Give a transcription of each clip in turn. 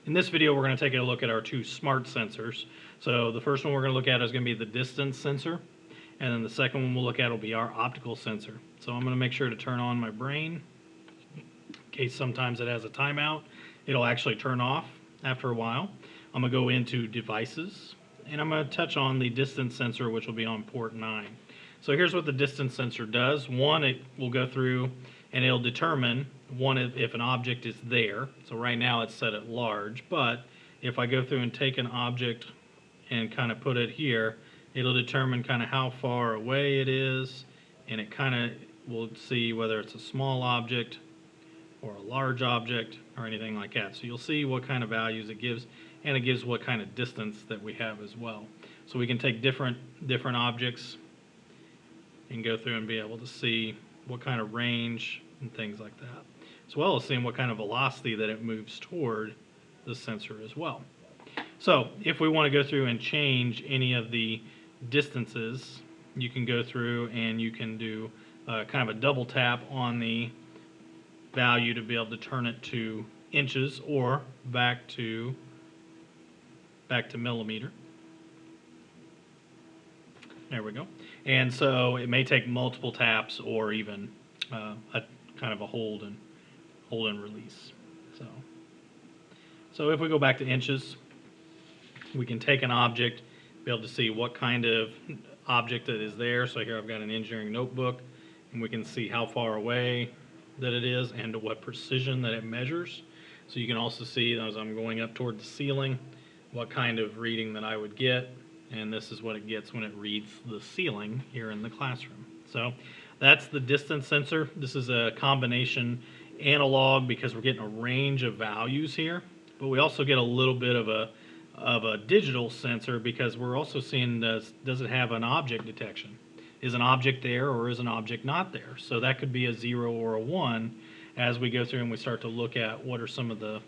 In this video, we're going to take a look at our two smart sensors. So the first one we're going to look at is going to be the distance sensor, and then the second one we'll look at will be our optical sensor. So I'm going to make sure to turn on my brain in case sometimes it has a timeout. It'll actually turn off after a while. I'm going to go into devices, and I'm going to touch on the distance sensor, which will be on port 9. So here's what the distance sensor does. One, it will go through and it'll determine if an object is there. So right now it's set at large, but if I go through and take an object and kind of put it here, it'll determine kind of how far away it is, and it kind of will see whether it's a small object or a large object or anything like that. So you'll see what kind of values it gives, and it gives what kind of distance that we have as well. So we can take different objects and go through and be able to see what kind of range and things like that, as well as seeing what kind of velocity that it moves toward the sensor as well. So if we want to go through and change any of the distances, you can go through and you can do kind of a double tap on the value to be able to turn it to inches or back to millimeter. There we go. And so it may take multiple taps or even a kind of a hold and release. So if we go back to inches, we can take an object, be able to see what kind of object that is there. So here I've got an engineering notebook, and we can see how far away that it is and to what precision that it measures. So you can also see as I'm going up toward the ceiling what kind of reading that I would get, and this is what it gets when it reads the ceiling here in the classroom. So that's the distance sensor. This is a combination analog because we're getting a range of values here, but we also get a little bit of a digital sensor because we're also seeing does it have an object detection? Is an object there or is an object not there? So that could be a 0 or a 1 as we go through and we start to look at what are some of the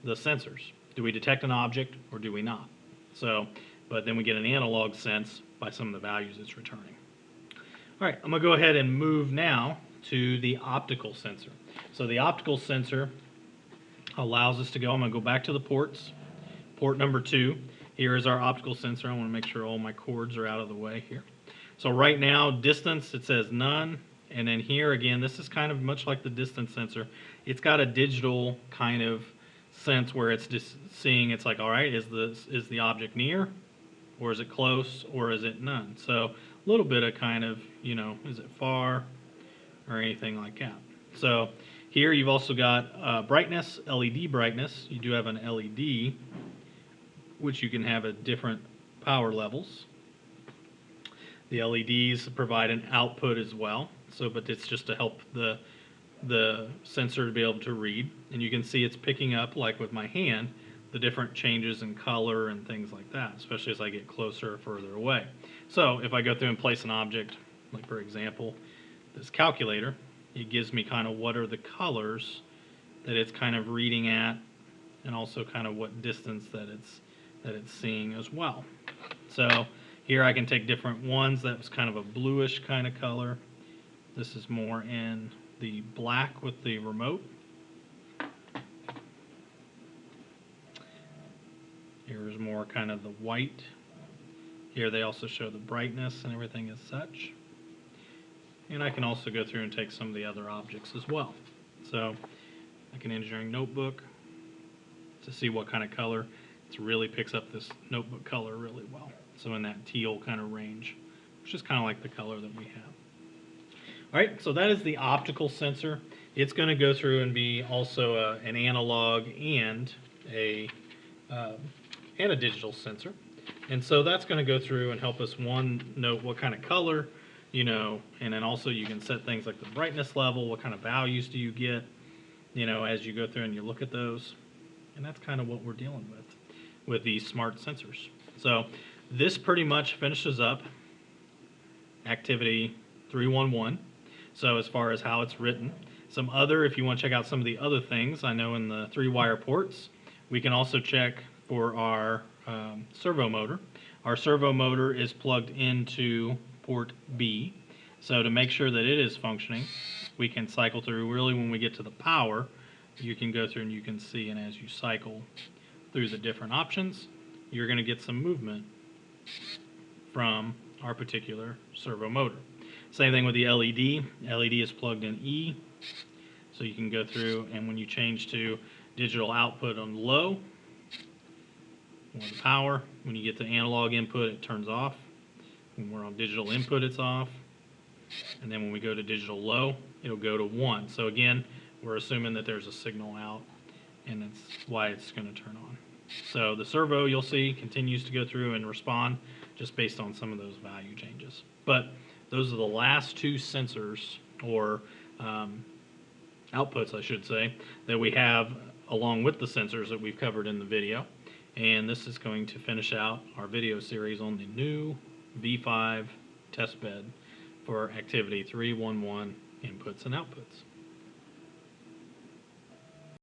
sensors. Do we detect an object or do we not? So, but then we get an analog sense by some of the values it's returning. All right, I'm going to go ahead and move now to the optical sensor. So the optical sensor allows us to go, I'm going to go back to the ports. Port number 2, here is our optical sensor. I want to make sure all my cords are out of the way here. So right now, distance, it says none. And then here again, this is kind of much like the distance sensor. It's got a digital kind of sense where it's just seeing, it's like, all right, is the object near, or is it close, or is it none? So a little bit of kind of, is it far, or anything like that. So here you've also got brightness, LED brightness. You do have an LED, which you can have at different power levels. The LEDs provide an output as well. So, but it's just to help the sensor to be able to read, and you can see it's picking up, like with my hand, the different changes in color and things like that, especially as I get closer or further away. So if I go through and place an object, like for example, this calculator, it gives me kind of what are the colors that it's kind of reading at, and also kind of what distance that it's seeing as well. So here I can take different ones. That was kind of a bluish kind of color. This is more in the black with the remote. Here's more kind of the white. Here they also show the brightness and everything as such. And I can also go through and take some of the other objects as well. So like an engineering notebook to see what kind of color. It really picks up this notebook color really well. So in that teal kind of range, which is kind of like the color that we have. All right, so that is the optical sensor. It's going to go through and be also an analog and a digital sensor. And so that's going to go through and help us, one, note what kind of color, and then also you can set things like the brightness level, what kind of values do you get, as you go through and you look at those. And that's kind of what we're dealing with these smart sensors. So this pretty much finishes up activity 311. So as far as how it's written, if you want to check out some of the other things, I know in the 3-wire ports, we can also check for our servo motor. Our servo motor is plugged into port B. So to make sure that it is functioning, we can cycle through. Really, when we get to the power, you can go through and you can see, and as you cycle through the different options, you're going to get some movement from our particular servo motor. Same thing with the LED. LED is plugged in E, so you can go through, and when you change to digital output on low, or the power, when you get to analog input, it turns off. When we're on digital input, it's off. And then when we go to digital low, it'll go to 1. So again, we're assuming that there's a signal out, and that's why it's going to turn on. So the servo, you'll see, continues to go through and respond just based on some of those value changes. But those are the last two sensors, or outputs, I should say, that we have along with the sensors that we've covered in the video. And this is going to finish out our video series on the new V5 test bed for activity 311 inputs and outputs.